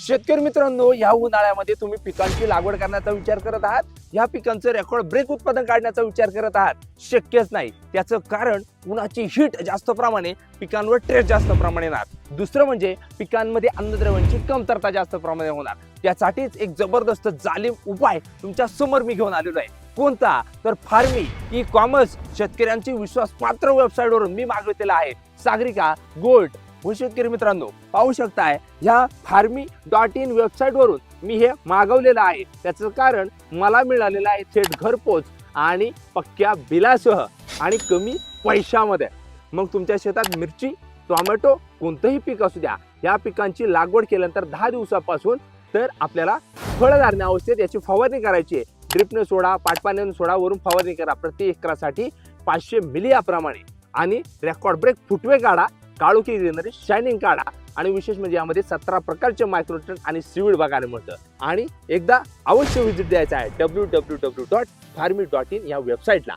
शेतकरी मित्रांनो, या उन्हाळ्यामध्ये तुम्ही पिकांची लागवड करण्याचा विचार करत आहात, या पिकांचं रेकॉर्ड ब्रेक उत्पादन काढण्याचा विचार करत आहात, शक्यच नाही. त्याचं कारण उन्हाची हीट जास्त प्रमाणे पिकांवर ट्रेस जास्त प्रमाणे येणार. दुसरं म्हणजे पिकांमध्ये अन्नद्रव्यांची कमतरता जास्त प्रमाणे होणार. त्यासाठीच एक जबरदस्त जालीम उपाय तुमच्या समोर मी घेऊन आलेलो आहे. कोणता? तर फार्मी ई कॉमर्स शेतकऱ्यांची विश्वासपात्र वेबसाईटवरून मी मागवलेला आहे. सागरिका गोल्ड. हो शेतकरी मित्रांनो, पाहू शकताय ह्या farmy.in वेबसाईटवरून मी हे मागवलेलं आहे. त्याचं कारण मला मिळालेलं आहे थेट घरपोच आणि पक्क्या बिलासह आणि कमी पैशामध्ये. मग तुमच्या शेतात मिरची, टोमॅटो कोणतंही पीक असू द्या, या पिकांची लागवड केल्यानंतर 10 दिवसापासून तर आपल्याला फळधारण्या अवस्थेत याची फवारणी करायची आहे. ड्रिपने सोडा, पाटपाण्याने सोडा, वरून फवारणी करा. प्रति एकरासाठी 500 मिली याप्रमाणे. आणि रेकॉर्ड ब्रेक फुटवे काढा, काळोखी ग्रीनरी शायनिंग काढा. आणि विशेष म्हणजे यामध्ये 17 प्रकारचे मायक्रोन्यूट्रंट आणि सीवीड बघायला मिळतं. आणि एकदा अवश्य व्हिजिट द्यायचा आहे www.farmy.in या वेबसाईटला.